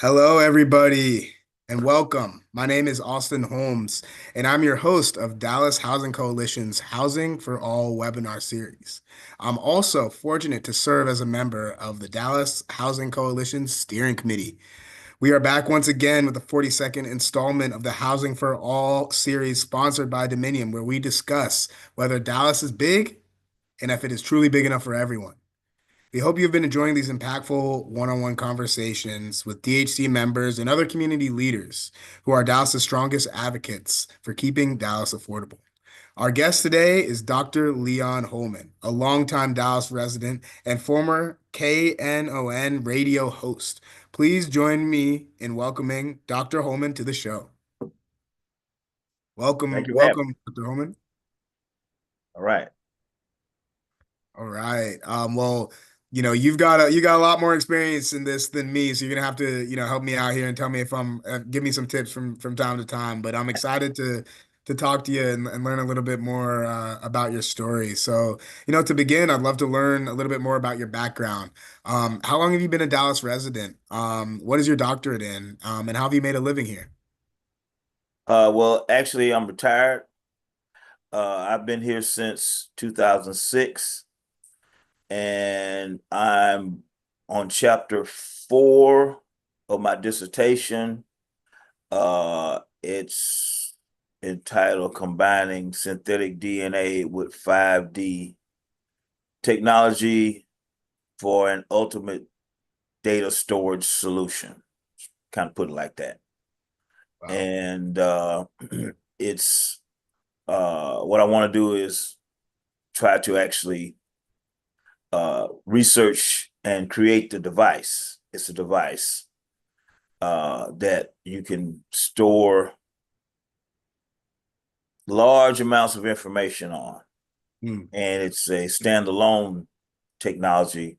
Hello, everybody, and welcome. My name is Austin Holmes, and I'm your host of Dallas Housing Coalition's Housing for All webinar series. I'm also fortunate to serve as a member of the Dallas Housing Coalition Steering Committee. We are back once again with the 42nd installment of the Housing for All series sponsored by Dominion, where we discuss whether Dallas is big and if it is truly big enough for everyone. We hope you've been enjoying these impactful one-on-one conversations with DHC members and other community leaders who are Dallas's strongest advocates for keeping Dallas affordable. Our guest today is Dr. Leon Holman, a longtime Dallas resident and former KNON radio host. Please join me in welcoming Dr. Holman to the show. Thank Welcome, you for having me. welcome, Dr. Holman. All right. All right. Well, you got a lot more experience in this than me, so you're gonna have to, help me out here and tell me if I'm give me some tips from time to time. But I'm excited to talk to you and learn a little bit more about your story. So, to begin, I'd love to learn a little bit more about your background. How long have you been a Dallas resident? What is your doctorate in? And how have you made a living here? Well, actually, I'm retired. I've been here since 2006, and I'm on chapter 4 of my dissertation. It's entitled Combining Synthetic DNA with 5D Technology for an Ultimate Data Storage Solution. Kind of put it like that. Wow. And it's what I want to do is try to actually research and create the device. It's a device that you can store large amounts of information on, Hmm. and it's a standalone technology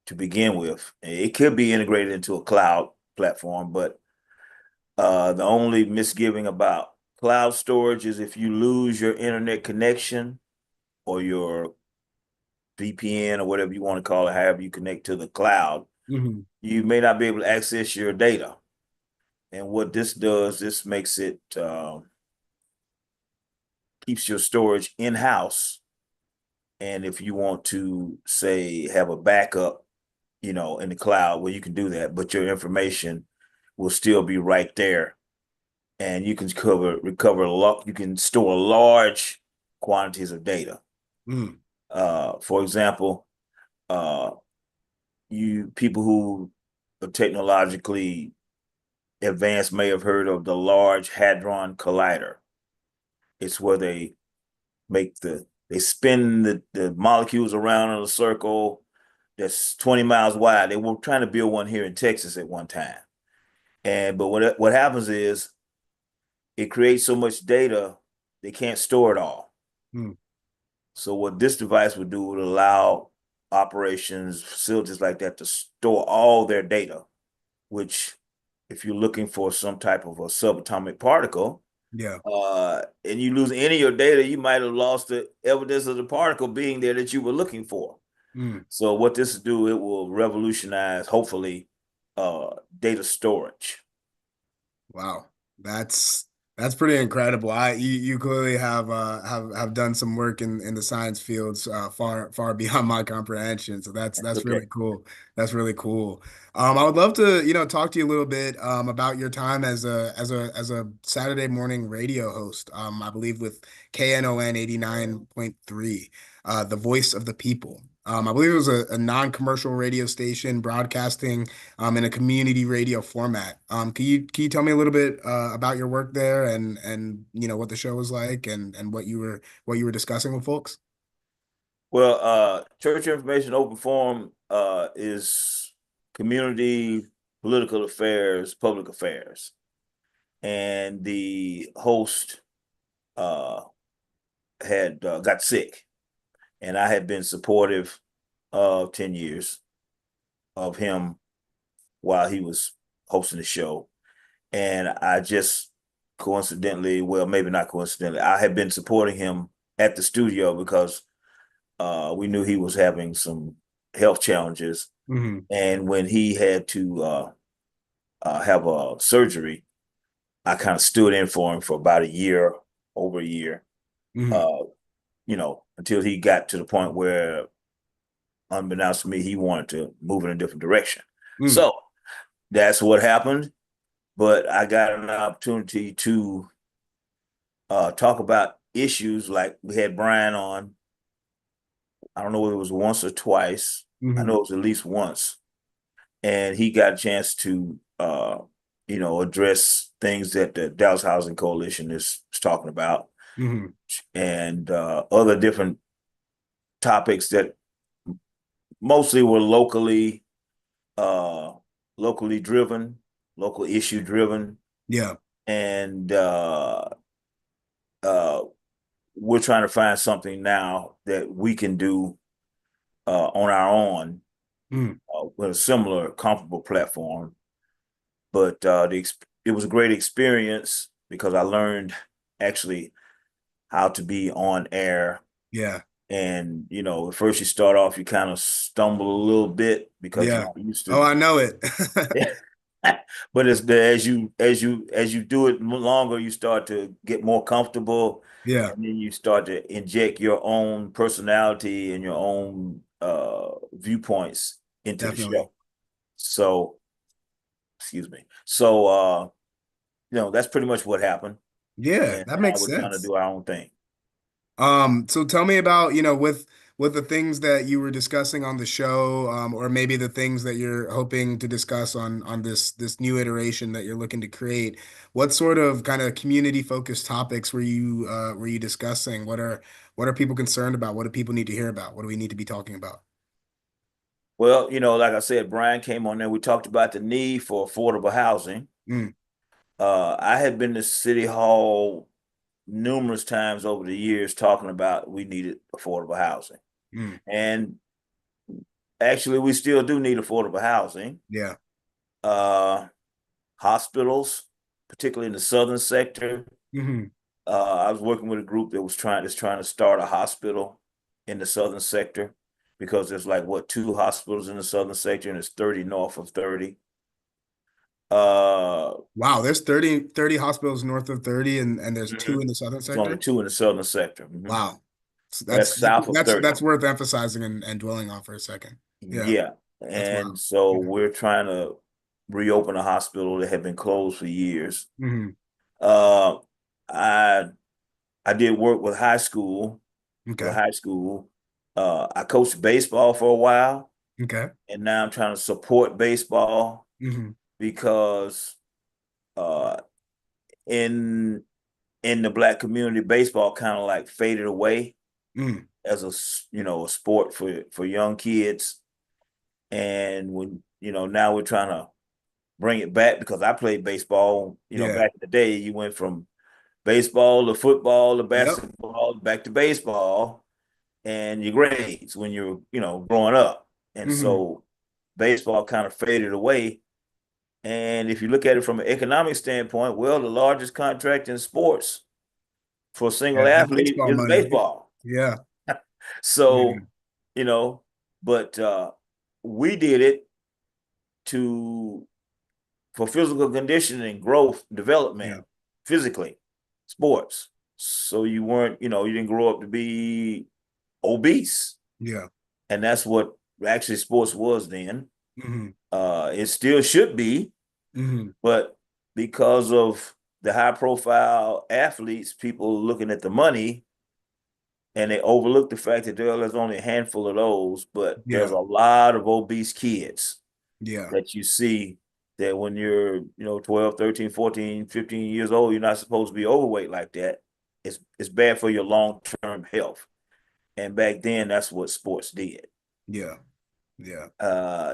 to begin with. It could be integrated into a cloud platform, but the only misgiving about cloud storage is if you lose your internet connection or your VPN or whatever you want to call it, however you connect to the cloud, Mhm. you may not be able to access your data. And what this does, this makes it keeps your storage in house. And if you want to say have a backup, in the cloud, well, you can do that, but your information will still be right there, and you can recover a lot. You can store large quantities of data. Mm. For example, uh, you people who are technologically advanced may have heard of the Large Hadron Collider. It's where they spin the molecules around in a circle that's 20 miles wide. They were trying to build one here in Texas at one time. But what happens is it creates so much data they can't store it all. Mm. So what this device would do would allow operations, facilities like that to store all their data, which if you're looking for some type of a subatomic particle, Yeah. and you lose any of your data, you might have lost the evidence of the particle being there that you were looking for. Mm. So what this will do, it will revolutionize, hopefully, data storage. Wow, that's that's pretty incredible. You clearly have done some work in the science fields far beyond my comprehension. So That's that's okay. really cool. That's really cool. I would love to talk to you a little bit about your time as a Saturday morning radio host. I believe with KNON 89.3, the voice of the people. I believe it was a non-commercial radio station broadcasting in a community radio format. Can you tell me a little bit about your work there and what the show was like and what you were discussing with folks? Well, Church Information Open Forum is community political affairs, public affairs, and the host uh, had got sick, and I had been supportive of 10 years of him while he was hosting the show, and I just coincidentally, well, maybe not coincidentally, I had been supporting him at the studio because we knew he was having some health challenges. Hmm. And when he had to have a surgery, I kind of stood in for him for about a year, over a year, Hmm. uh, until he got to the point where, unbeknownst to me, he wanted to move in a different direction. Mm. So that's what happened. But I got an opportunity to talk about issues like we had Brian on. I don't know whether it was once or twice. I Hmm. know it was at least once, and he got a chance to address things that the Dallas Housing Coalition is talking about, Hmm. and other different topics that mostly were uh locally driven, local issue driven, Yeah. and uh we're trying to find something now that we can do on our own Mm. with a similar comparable platform. But it was a great experience because I learned actually how to be on air. Yeah. And at first you start off, you kind of stumble a little bit because you're Yeah. not used Oh, to. I know it. But it's as you do it longer, you start to get more comfortable, Yeah, and then you start to inject your own personality and your own viewpoints into the definitely. show. So, excuse me. So that's pretty much what happened, Yeah, and that now makes we're trying to sense. do our own thing. So tell me about, with the things that you were discussing on the show, or maybe the things that you're hoping to discuss on this new iteration that you're looking to create. What sort of kind of community focused topics were you discussing? What are people concerned about? What do people need to hear about? What do we need to be talking about? Well, like I said, Brian came on there. We talked about the need for affordable housing. Mm. I had been to City Hall numerous times over the years talking about we needed affordable housing. Mm. And actually, we still do need affordable housing. Yeah. Uh, Hospitals, particularly in the southern sector. Hmm. I was working with a group that's trying to start a hospital in the southern sector because there's like what, two hospitals in the southern sector, and it's 30 north of 30. Uh, Wow, there's thirty hospitals north of 30, and there's two mhm. in the southern It's only sector. two in the southern sector. Wow. So That's south of that's 30. worth emphasizing and dwelling on for a second. Yeah, Yeah. that's And wow. so we're trying to reopen a hospital that had been closed for years. Mm-hmm. Uh, I I did work with a Okay. high school. I coached baseball for a while, Okay. and now I'm trying to support baseball Mm-hmm. because uh, in in the black community, baseball kind of like faded away Mm. as a sport for young kids. And when now we're trying to bring it back because I played baseball. Yeah. Back in the day, you went from baseball to football to Yep. basketball back to baseball, and your grades when you're growing up. And Mm-hmm. so baseball kind of faded away. And if you look at it from an economic standpoint, well, the largest contract in sports for a single Yeah, that athlete baseball is money. baseball. Yeah. Yeah. So, you know, but we did it to for physical conditioning, growth, development, Yeah. physically, sports. So you didn't grow up to be obese. Yeah. And that's what actually sports was then. Mm-hmm. It still should be, Mm-hmm. but because of the high profile athletes, people looking at the money, and they overlook the fact that there's only a handful of those, but there's Yeah. a lot of obese kids Yeah. that you see that when you're 12, 13, 14, 15 years old, you're not supposed to be overweight like that. It's bad for your long-term health. And back then that's what sports did. Yeah. Yeah.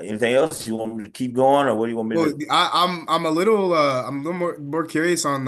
Anything else you want me to keep going, or what do you want me Well, to? I'm a little more curious on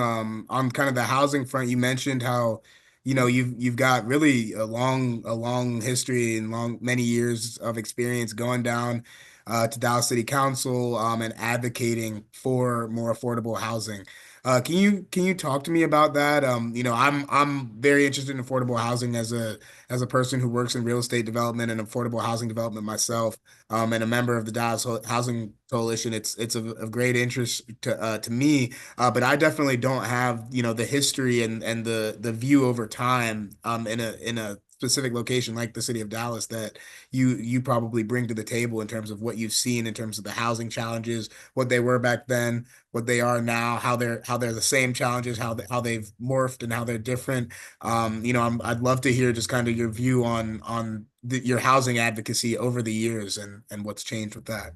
kind of the housing front. You mentioned how, you've got really a long history and long many years of experience going down to Dallas City Council and advocating for more affordable housing. Can you talk to me about that? I'm very interested in affordable housing as a person who works in real estate development and affordable housing development myself, and a member of the Dallas Housing Coalition. It's of great interest to me, but I definitely don't have the history and the view over time in a specific location like the city of Dallas that you probably bring to the table in terms of what you've seen in terms of the housing challenges, what they were back then, what they are now, how they're the same challenges, how they've morphed and how they're different. I'd love to hear just kind of your view on your housing advocacy over the years and what's changed with that.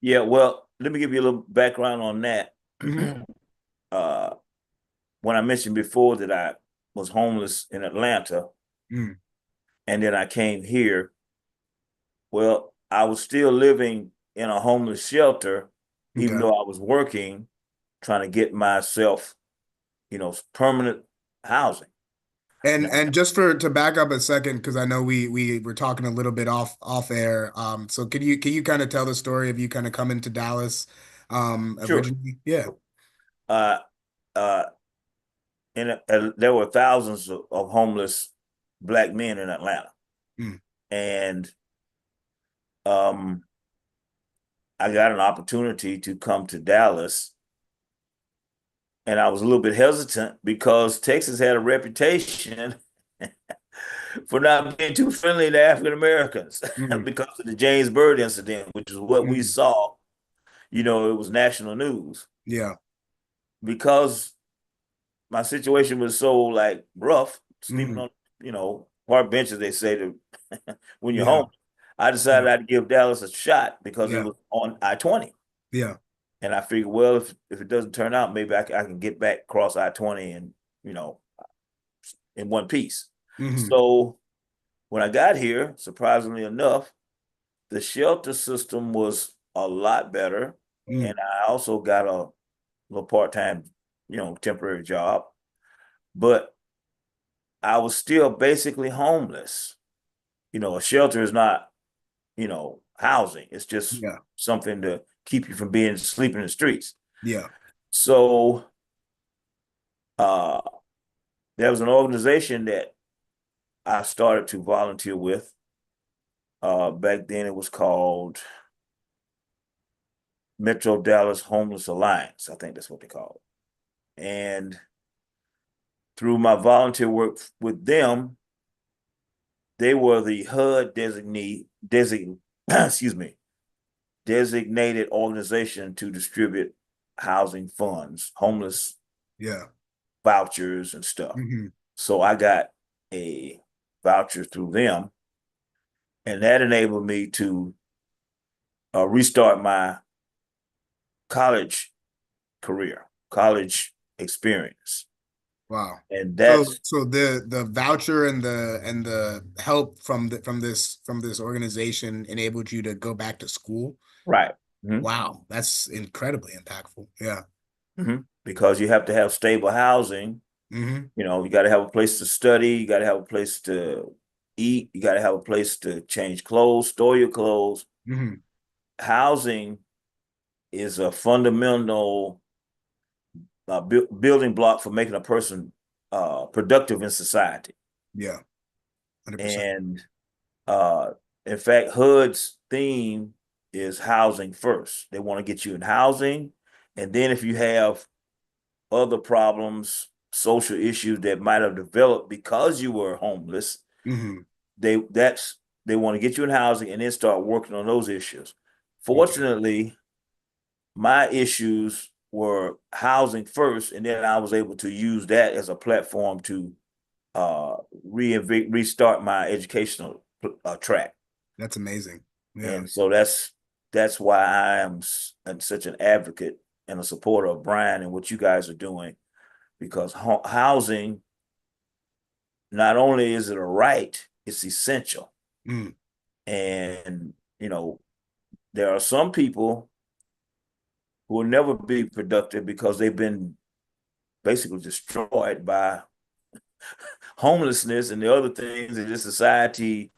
Yeah, well, let me give you a little background on that. Hmm. uh, when I mentioned before that I was homeless in Atlanta Mm. and then I came here, well, I was still living in a homeless shelter, even Okay. though I was working, trying to get myself, permanent housing. And Now, and just to back up a second, because I know we were talking a little bit off air. So can you kind of tell the story of you kind of coming to Dallas, sure. originally? Yeah. Uh, uh, there were thousands of homeless black men in Atlanta, Mm. and um, I got an opportunity to come to Dallas, and I was a little bit hesitant because Texas had a reputation for not being too friendly to African Americans Mm. because of the James Byrd incident, which is what we Mm. saw. It was national news. Yeah. Because my situation was so like rough, sleeping Mm. on, park benches, they say to when you're Yeah. home. I decided Yeah. I'd give Dallas a shot because it Yeah. was on I-20. Yeah. And I figured, well, if it doesn't turn out, maybe I can get back across I-20 and, you know, in one piece. Hmm. So when I got here, surprisingly enough, the shelter system was a lot better. Mm. And I also got a little part-time, temporary job. But I was still basically homeless. A shelter is not, housing. It's just Yeah. something to keep you from being sleeping in the streets. Yeah. So uh there was an organization that I started to volunteer with. Back then it was called Metro Dallas Homeless Alliance. I think that's what they called it. And through my volunteer work with them, they were the HUD excuse me, designated organization to distribute housing funds, homeless Yeah. vouchers and stuff. Hmm. So I got a voucher through them, and that enabled me to restart my college career, college experience. Wow. And So that's so the voucher and the help from this organization enabled you to go back to school. right. Mhm. Wow, that's incredibly impactful. Yeah. Because you have to have stable housing. Hmm. You got to have a place to study, you got to have a place to eat, you got to have a place to change clothes, store your clothes. Hmm. Housing is a fundamental building block for making a person productive in society. Yeah. 100%. And uh, in fact, HUD's theme is housing first. They want to get you in housing, and then if you have other problems, social issues that might have developed because you were homeless, Hmm. they that's they want to get you in housing and then start working on those issues. Okay. Fortunately, my issues were housing first, and then I was able to use that as a platform to restart my educational track. That's amazing. Yeah. And so that's why I am such an advocate and a supporter of Brian and what you guys are doing, because housing, not only is it a right, it's essential. Mm. And there are some people who will never be productive because they've been basically destroyed by homelessness and the other things that this society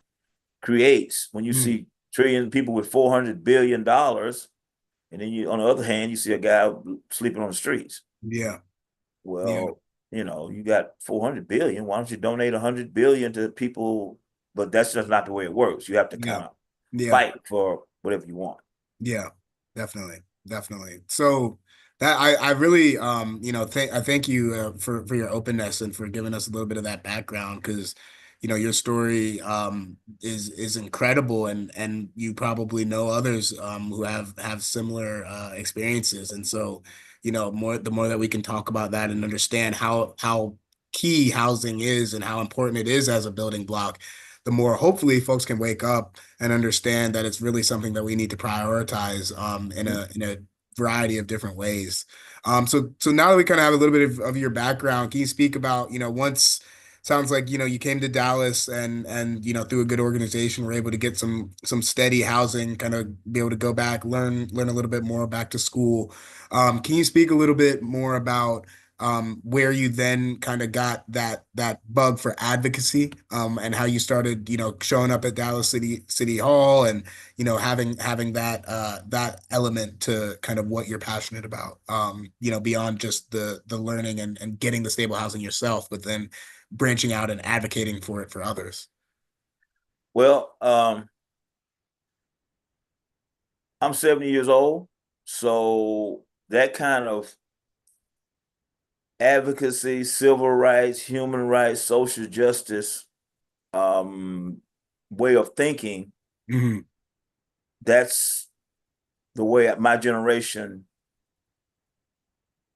creates. When you Mm. see trillion people with $400 billion, and then you, on the other hand, you see a guy sleeping on the streets. Yeah. Yeah. Well, you got 400 billion. Why don't you donate 100 billion to people? But that's just not the way it works. You have to Yeah. kind of Yeah. fight for whatever you want. Yeah, definitely, definitely. So that I really I thank you for your openness and for giving us a little bit of that background because your story is incredible and you probably know others who have similar experiences and so the more that we can talk about that and understand how key housing is and how important it is as a building block, the more hopefully folks can wake up and understand that it's really something that we need to prioritize in a variety of different ways. So now that we kind of have a little bit of your background, can you speak about, once sounds like, you came to Dallas and through a good organization were able to get some steady housing, kind of be able to go back, learn a little bit more back to school. Can you speak a little bit more about where you then kind of got that bug for advocacy, and how you started, showing up at Dallas City Hall and having that element to kind of what you're passionate about, beyond just the learning and getting the stable housing yourself, but then branching out and advocating for it for others. Well, I'm 70 years old, so that kind of advocacy, civil rights, human rights, social justice um, way of thinking, Hmm. that's the way my generation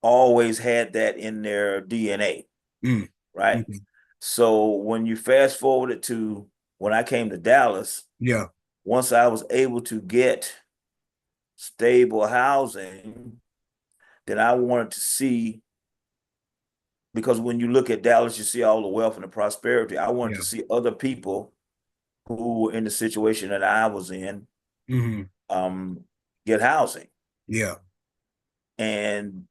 always had that in their DNA, Mm. right? Okay. So when you fast forward it to when I came to Dallas, Yeah. once I was able to get stable housing, then I wanted to see, because when you look at Dallas, you see all the wealth and the prosperity. I wanted Yeah. to see other people who were in the situation that I was in Hmm. um, get housing. Yeah. And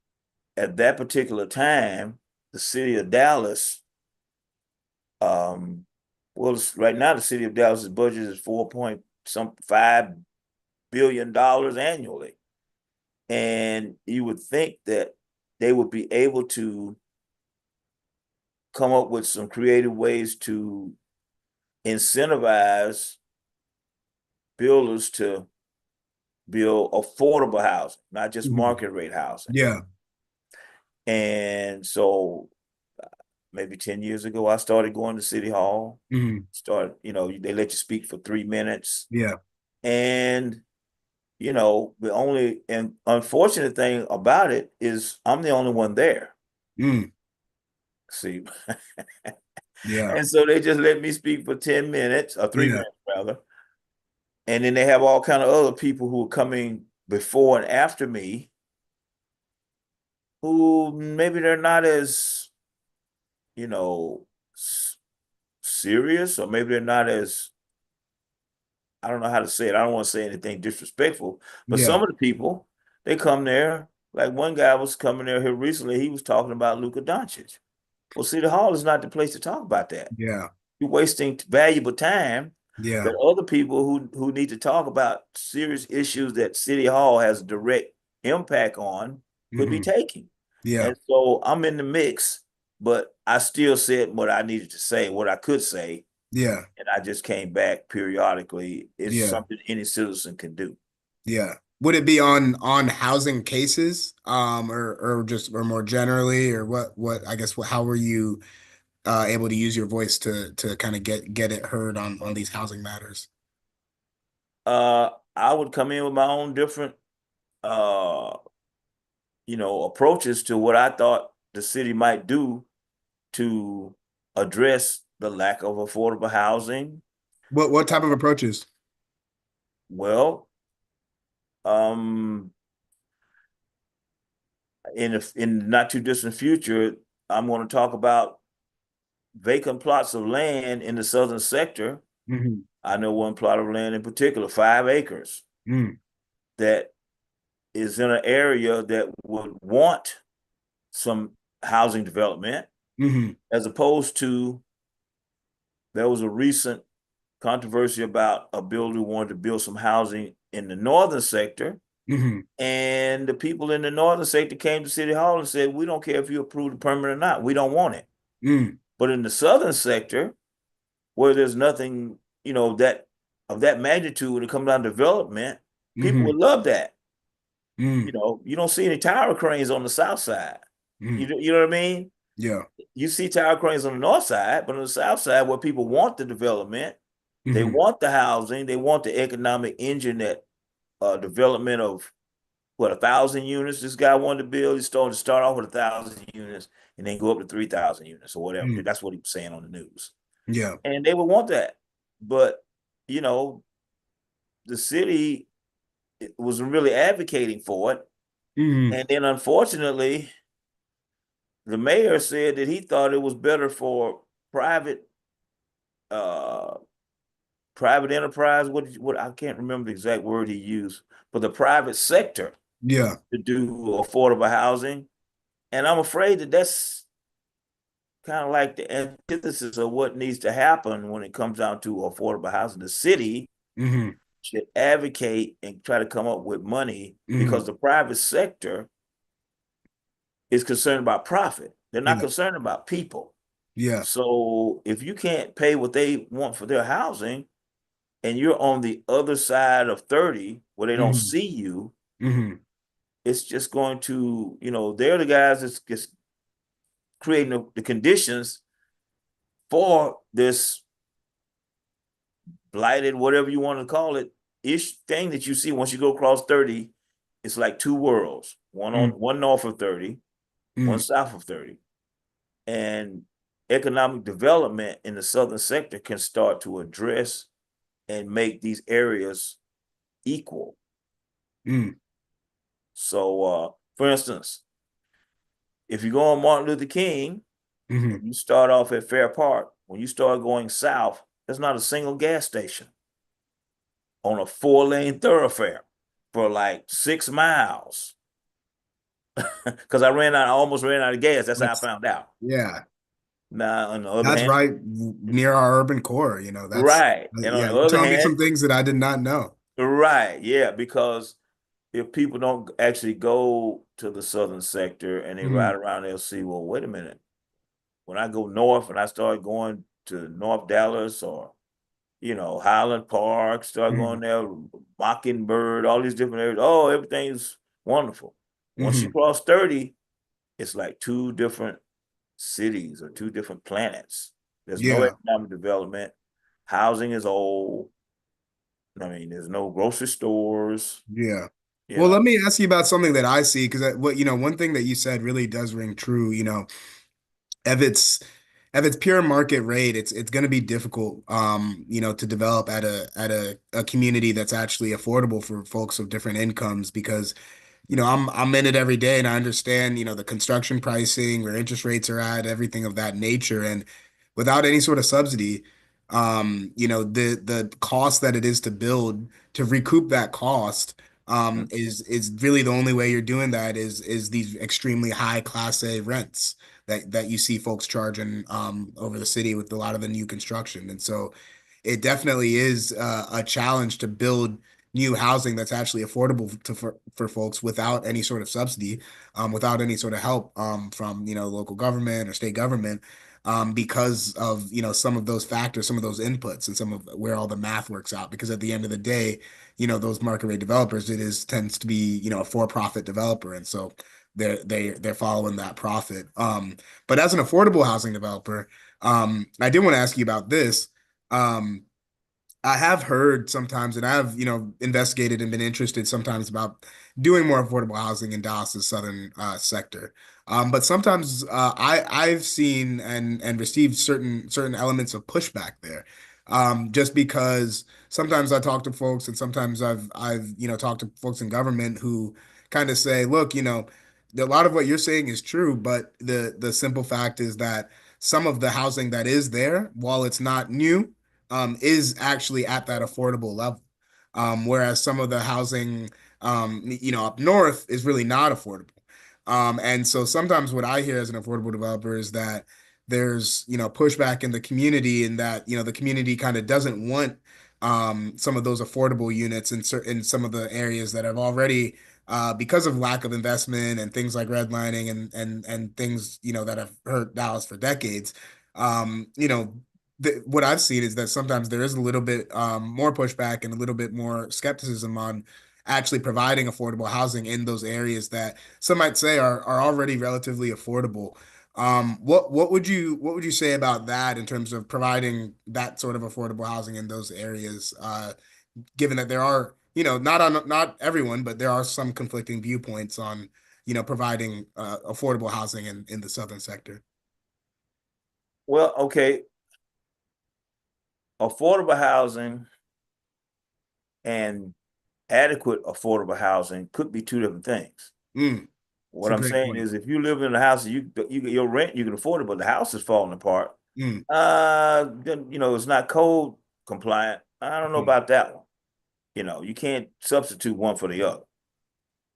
at that particular time, the city of Dallas, um, well, right now the city of Dallas's budget is 4 point some $5 billion annually. And you would think that they would be able to come up with some creative ways to incentivize builders to build affordable housing, not just Hmm. market rate housing. Yeah. And so maybe 10 years ago, I started going to City Hall, Hmm. they let you speak for 3 minutes. Yeah. And, the only and unfortunate thing about it is I'm the only one there. Mm. See, Yeah. and so they just let me speak for 10 minutes or three Yeah. minutes rather. And then they have all kind of other people who are coming before and after me who maybe they're not as, you know, serious, or maybe they're not as, I don't know how to say it. I don't want to say anything disrespectful, but Yeah. some of the people, they come there. Like one guy was coming there here recently. He was talking about Luka Doncic. Well, City Hall is not the place to talk about that. Yeah. You're wasting valuable time Yeah. that other people who need to talk about serious issues that City Hall has a direct impact on could be Hmm. taking. Yeah. And so I'm in the mix, but I still said what I needed to say, what I could say, Yeah. and I just came back periodically. It's Yeah. something any citizen can do. Yeah. Would it be on housing cases, or just or more generally, or what I guess how were you able to use your voice to kind of get it heard on these housing matters? I would come in with my own different uh, approaches to what I thought the city might do to address the lack of affordable housing. What type of approaches? Well, um, in the not too distant future, I'm going to talk about vacant plots of land in the southern sector. Hmm. I know one plot of land in particular, 5 acres, Mm. that is in an area that would want some housing development, Hmm. as opposed to, there was a recent controversy about a builder who wanted to build some housing in the northern sector. Mm-hmm. And the people in the northern sector came to City Hall and said, we don't care if you approve the permit or not. We don't want it. Mm. But in the southern sector, where there's nothing, that of that magnitude when it comes down to development, people Mm-hmm. would love that. Mm. You don't see any tower cranes on the south side. Mm. You know what I mean? Yeah. You see tower cranes on the north side, but on the south side, where people want the development, they Mm-hmm. want the housing, they want the economic engine that development of 1,000 units this guy wanted to build. He started to start off with 1,000 units and then go up to 3,000 units or whatever. Mm. That's what he was saying on the news. Yeah. And they would want that. But, you know, the city wasn't really advocating for it. Mm-hmm. And then unfortunately, the mayor said that he thought it was better for private uh private enterprise. What I can't remember the exact word he used, but the private sector Yeah. to do affordable housing. And I'm afraid that that's kind of like the antithesis of what needs to happen when it comes down to affordable housing. The city Mm-hmm. should advocate and try to come up with money Mm-hmm. because the private sector is concerned about profit. They're not Yeah. concerned about people. Yeah. So if you can't pay what they want for their housing and you're on the other side of 30 where they don't Mm-hmm. see you, Mm-hmm. it's just going to, they're the guys that's creating the conditions for this blighted, whatever you want to call it, ish thing that you see once you go across 30. It's like two worlds, one north of 30, one Mm-hmm. south of 30. And economic development in the southern sector can start to address and make these areas equal. Mm-hmm. So for instance, if you go on Martin Luther King Mm-hmm. and you start off at Fair Park, when you start going south, there's not a single gas station on a 4-lane thoroughfare for like 6 miles. Because I almost ran out of gas. That's how I That's found out. yeah. Now, on the other That's hand, right near our urban core, that's right. And on yeah, the you're other telling me hand, some things that I did not know. right, yeah, because if people don't actually go to the southern sector and they Mm-hmm. ride around, they'll see, well, wait a minute. When I go north and I start going to North Dallas or, Highland Park, start going Mm-hmm. there, Mockingbird, all these different areas. Oh, everything's wonderful. Once you Mm-hmm. cross 30, it's like two different cities or two different planets. There's no Yeah. economic development. Housing is old. I mean, there's no grocery stores, Yeah. you Well, let know. me ask you about something that I see because one thing that you said really does ring true. If it's if it's pure market rate, it's going to be difficult, to develop at a community that's actually affordable for folks of different incomes because I'm in it every day and I understand, the construction pricing, where interest rates are at, everything of that nature. And without any sort of subsidy, the cost that it is to build, to recoup that cost, Mhm. is really the only way you're doing that is these extremely high Class A rents that you see folks charging over the city with a lot of the new construction. And so it definitely is a challenge to build new housing that's actually affordable for folks without any sort of subsidy, without any sort of help from local government or state government, because of some of those factors, some of those inputs, and some of where all the math works out. Because at the end of the day, those market rate developers, it is tends to be a for-profit developer, and so they're following that profit. But as an affordable housing developer, I did want to ask you about this. Um, I have heard sometimes, and I've, investigated and been interested sometimes about doing more affordable housing in Dallas's southern sector. But sometimes I've seen and received certain elements of pushback there. Just because sometimes I talk to folks and sometimes I've talked to folks in government who kind of say, look, a lot of what you're saying is true, but the simple fact is that some of the housing that is there, while it's not new, is actually at that affordable level. Whereas some of the housing, up north is really not affordable. And so sometimes what I hear as an affordable developer is that there's, pushback in the community, and that, the community kind of doesn't want some of those affordable units in some of the areas that have already, because of lack of investment and things like redlining and things, that have hurt Dallas for decades. What I've seen is that sometimes there is a little bit more pushback and a little bit more skepticism on actually providing affordable housing in those areas that some might say are already relatively affordable. What would you say about that in terms of providing that sort of affordable housing in those areas? Given that there are, not everyone, but there are some conflicting viewpoints on, providing affordable housing in the southern sector. Well, okay, affordable housing and adequate affordable housing could be two different things. It's What a I'm great saying point. is, if you live in a house, your rent you can afford it, but the house is falling apart. Mm, Then it's not code compliant. I don't know mm, about that one. You can't substitute one for the other,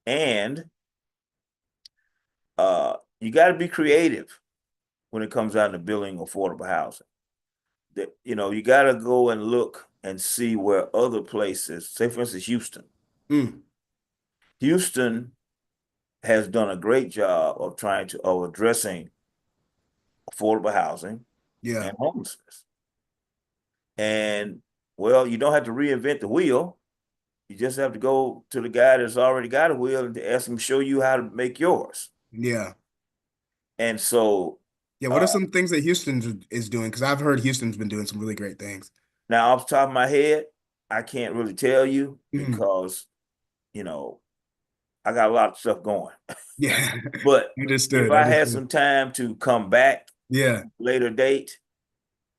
and you got to be creative when it comes down to building affordable housing. That you got to go and look and see where other places, say for instance, Houston. mm. Houston has done a great job of addressing affordable housing Yeah, and homelessness. And well, you don't have to reinvent the wheel. You just have to go to the guy that's already got a wheel and ask him to show you how to make yours. yeah, And so yeah. What are uh, some things that Houston is doing? Because I've heard Houston's been doing some really great things. now, off the top of my head, I can't really tell you Mm, because you know I got a lot of stuff going. yeah, But if understood, I had understood. some time to come back Yeah, later date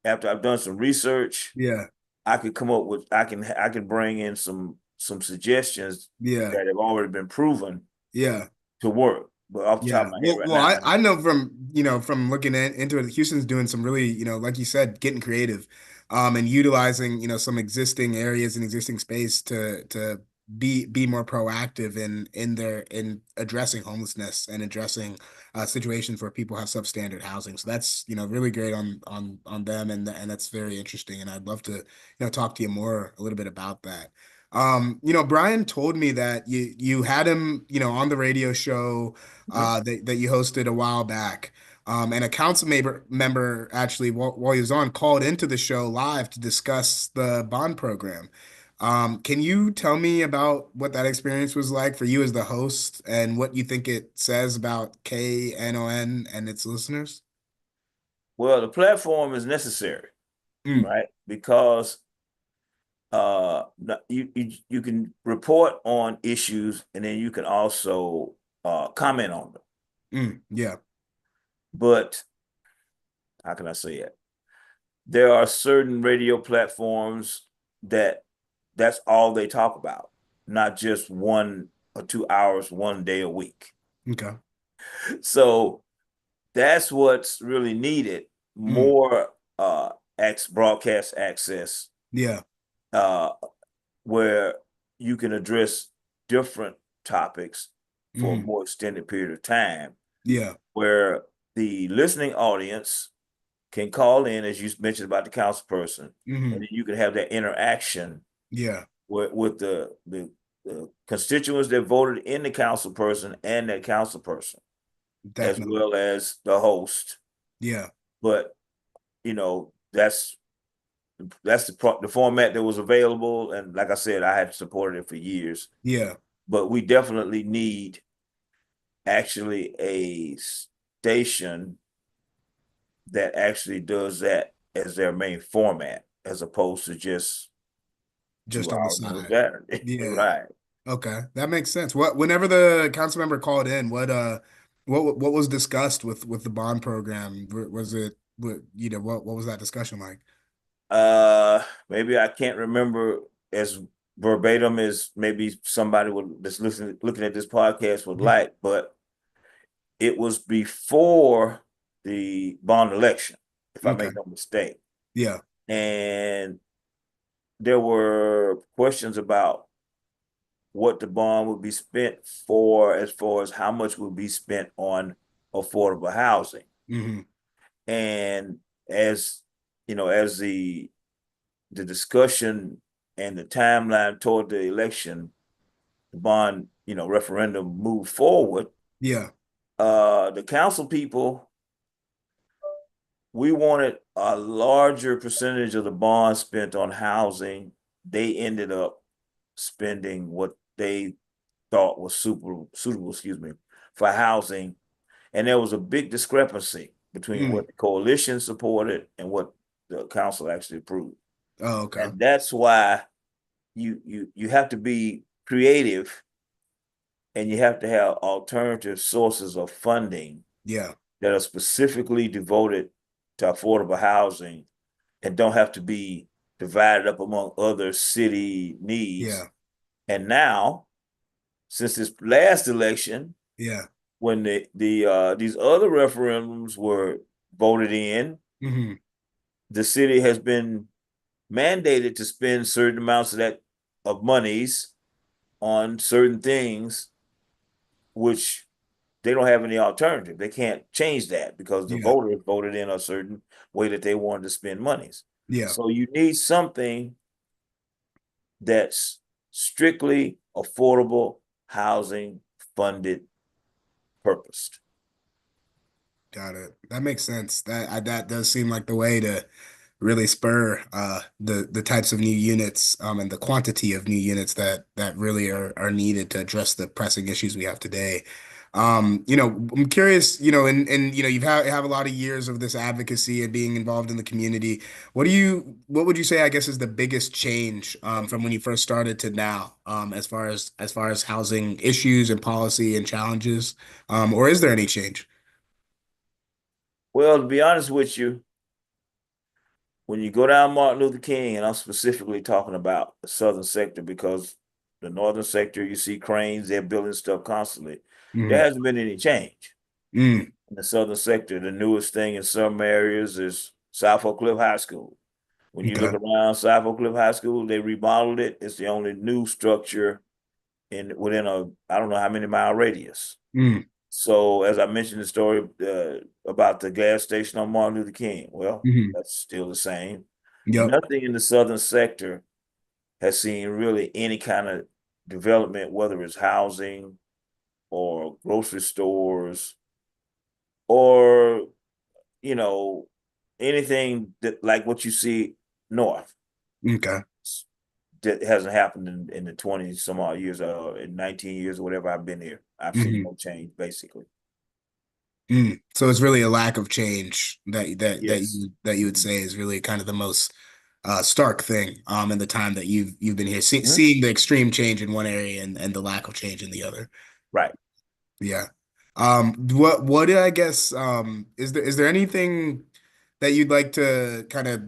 after I've done some research, yeah, I could come up with I can bring in some suggestions yeah, that have already been proven yeah. to work. But off the top Yeah. of my head Well, right well, now, I know from, from looking into it, Houston's doing some really, like you said, getting creative, and utilizing, some existing areas and existing space to be more proactive in addressing homelessness and addressing situations where people have substandard housing. So that's, really great on them, and that's very interesting. And I'd love to, talk to you more a little bit about that. Brian told me that you had him, on the radio show mhm. that you hosted a while back. And a council member actually, while he was on, called into the show live to discuss the bond program. Can you tell me about what that experience was like for you as the host and what you think it says about KNON and its listeners? Well, the platform is necessary, Mm, right? Because you can report on issues and then you can also comment on them. yeah, But how can I say it? There are certain radio platforms that that's all they talk about, not just 1 or 2 hours, one day a week. okay, So that's what's really needed, mm, more broadcast access, yeah, uh, where you can address different topics for a mm, more extended period of time, yeah, where the listening audience can call in, as you mentioned about the council person, and mm, then you can have that interaction yeah, with the constituents that voted in the council person and that council person, as definitely, well as the host. yeah, But that's the format that was available, and like I said, I had supported it for years. yeah, But we definitely need actually a station that actually does that as their main format, as opposed to just two just on the hours on a side, Saturday. yeah. Right. Okay, that makes sense. Whenever the council member called in, what was discussed with the bond program? Was it what was that discussion like? Maybe I can't remember as verbatim as maybe somebody that's listening looking at this podcast would Mhm. like, but it was before the bond election, if I Okay. make no mistake. Yeah. And there were questions about what the bond would be spent for, as far as how much would be spent on affordable housing. Hmm. And as as the discussion and the timeline toward the election, the bond, referendum moved forward, Yeah. the council people, we wanted a larger percentage of the bond spent on housing. They ended up spending what they thought was super suitable, excuse me, for housing. And there was a big discrepancy between Mm. what the coalition supported and what the council actually approved. Oh, okay. And that's why you have to be creative, and you have to have alternative sources of funding Yeah. that are specifically devoted to affordable housing and don't have to be divided up among other city needs. Yeah. And now, since this last election, Yeah. when these other referendums were voted in, Hmm. the city has been mandated to spend certain amounts of monies on certain things, which they don't have any alternative. They can't change that because the Yeah. voters voted in a certain way that they wanted to spend monies. Yeah. So you need something that's strictly affordable housing funded, purposed. Got it. That makes sense. That does seem like the way to really spur the types of new units and the quantity of new units that really are needed to address the pressing issues we have today. I'm curious, and have a lot of years of this advocacy and being involved in the community. What would you say, I guess, is the biggest change from when you first started to now, as far as housing issues and policy and challenges, or is there any change? Well, to be honest with you, when you go down Martin Luther King, and I'm specifically talking about the southern sector, because the northern sector, you see cranes, they're building stuff constantly. There Mm, hasn't been any change. mm, In the southern sector, the newest thing in some areas is South Oak Cliff High School. When you look okay. around South Oak Cliff High School, they remodeled it. It's the only new structure within a I don't know how many mile radius. Mm, So as I mentioned the story about the gas station on Martin Luther King, well, mhm. that's still the same. Yep. Nothing in the southern sector has seen really any kind of development, whether it's housing or grocery stores or you know anything that like what you see north. Okay. That hasn't happened in the 20 some odd years or in 19 years or whatever I've been here. I've seen Hmm. no change basically. Mm. So it's really a lack of change Yes. that you would Mhm. say is really kind of the most stark thing in the time that you've been here, Mhm. seeing the extreme change in one area and the lack of change in the other. Right. Yeah. What I guess is there anything that you'd like to kind of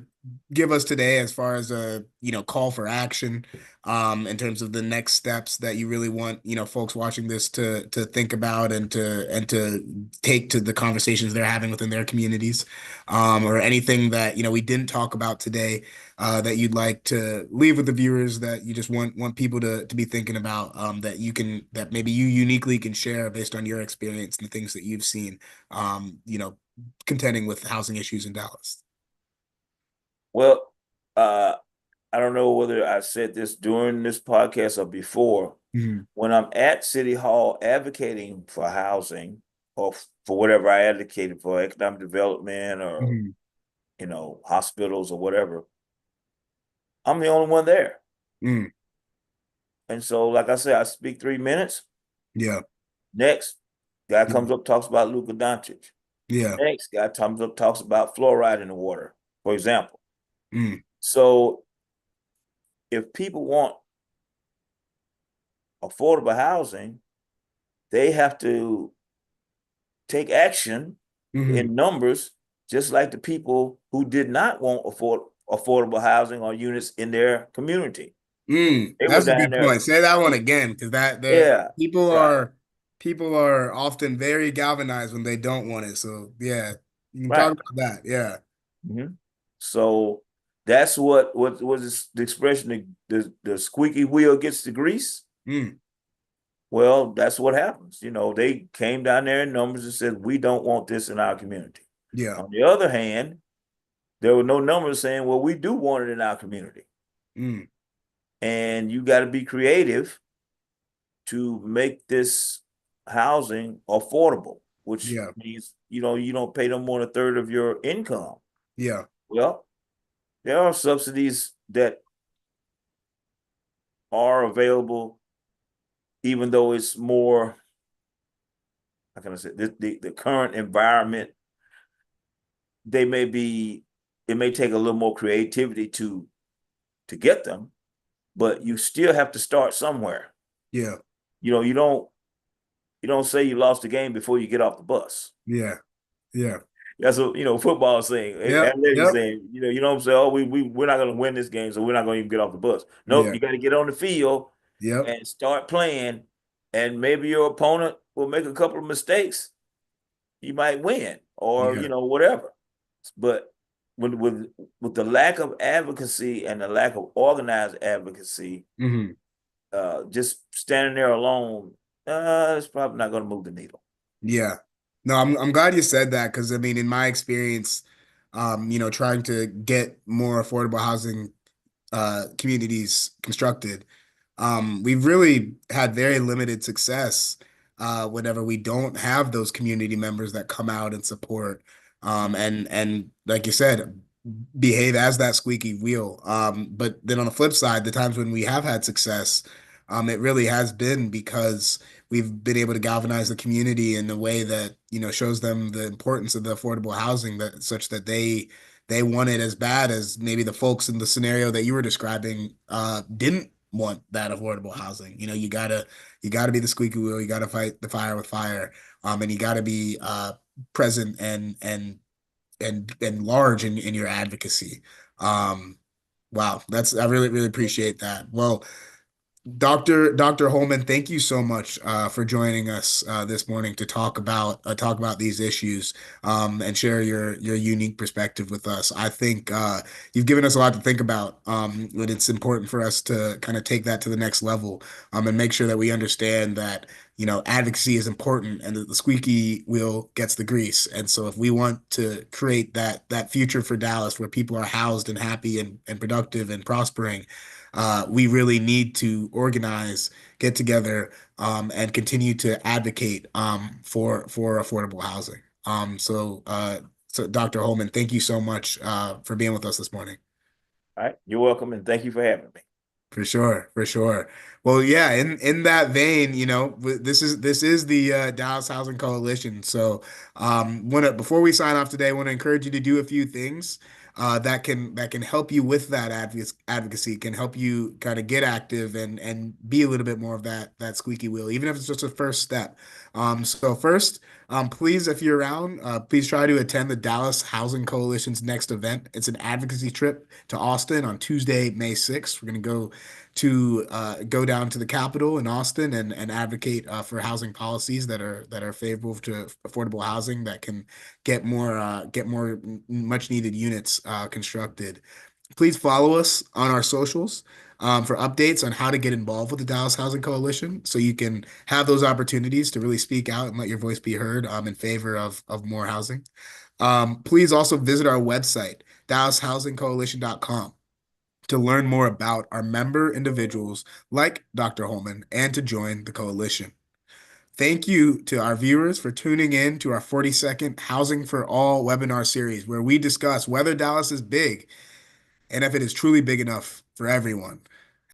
give us today as far as a call for action in terms of the next steps that you really want folks watching this to think about and to take to the conversations they're having within their communities, or anything that we didn't talk about today that you'd like to leave with the viewers that you just want people to be thinking about, that maybe you uniquely can share based on your experience and the things that you've seen, um, you know, contending with housing issues in Dallas. Well, uh I don't know whether I said this during this podcast or before. Mhm. When I'm at City Hall advocating for housing or for whatever I advocated for, economic development or Mhm. hospitals or whatever, I'm the only one there. Mm. And so, like I said, I speak 3 minutes. Yeah. Next, guy Yeah. comes up, talks about Luka Doncic. Yeah. Next, guy comes up, talks about fluoride in the water, for example. Mm. So, if people want affordable housing, they have to take action Mhm. in numbers, just like the people who did not want affordable housing or units in their community. Mm. They were That's a down good there. point. Say that one again, because that the Yeah, people right, are people are often very galvanized when they don't want it. So yeah, you can talk right. about that. Yeah. Mhm. So that's what was the expression, the squeaky wheel gets the grease. Mm. Well, that's what happens. They came down there in numbers and said, we don't want this in our community. Yeah. On the other hand, there were no numbers saying, well, we do want it in our community. Mm. And you got to be creative to make this housing affordable, which Yeah. means, you don't pay them more than a third of your income. Yeah. Well, there are subsidies that are available, even though it's more, how can I say, the current environment, they may be, it may take a little more creativity to get them, but you still have to start somewhere. Yeah. You know, you don't say you lost the game before you get off the bus. Yeah. Yeah. That's what football saying, Yep. athletic Yep. saying. You know what I'm saying? Oh, we're not going to win this game, so we're not going to even get off the bus. Nope, Yeah. you got to get on the field Yep. and start playing, and maybe your opponent will make a couple of mistakes. You might win, or Yeah. whatever. But with the lack of advocacy and the lack of organized advocacy, Hmm. just standing there alone, it's probably not going to move the needle. Yeah. No, I'm glad you said that because I mean, in my experience, trying to get more affordable housing communities constructed, we've really had very limited success whenever we don't have those community members that come out and support and like you said, behave as that squeaky wheel. But then on the flip side, the times when we have had success, it really has been because we've been able to galvanize the community in a way that, shows them the importance of the affordable housing that such that they want it as bad as maybe the folks in the scenario that you were describing didn't want that affordable housing. You gotta be the squeaky wheel, you gotta fight the fire with fire, and you gotta be present and large in your advocacy. Um, wow, I really, really appreciate that. Well, Dr. Holman, thank you so much for joining us this morning to talk about these issues and share your unique perspective with us. I think you've given us a lot to think about, but it's important for us to kind of take that to the next level and make sure that we understand that advocacy is important and that the squeaky wheel gets the grease. And so, if we want to create that future for Dallas where people are housed and happy and productive and prospering, we really need to organize, get together, and continue to advocate for affordable housing. So Dr. Holman, thank you so much for being with us this morning. All right, you're welcome, and thank you for having me. For sure, for sure. Well, yeah, in that vein, this is the Dallas Housing Coalition. So, wanna before we sign off today, I want to encourage you to do a few things that can help you with that advocacy, can help you kind of get active and be a little bit more of that squeaky wheel, even if it's just a first step. So first, please, if you're around, please try to attend the Dallas Housing Coalition's next event. It's an advocacy trip to Austin on Tuesday, May 6th. We're going to go down to the Capitol in Austin and advocate for housing policies that are favorable to affordable housing that can get more much needed units constructed. Please follow us on our socials for updates on how to get involved with the Dallas Housing Coalition so you can have those opportunities to really speak out and let your voice be heard in favor of more housing. Please also visit our website, DallasHousingCoalition.com, to learn more about our member individuals like Dr. Holman and to join the coalition. Thank you to our viewers for tuning in to our 42nd Housing for All webinar series, where we discuss whether Dallas is big and if it is truly big enough for everyone.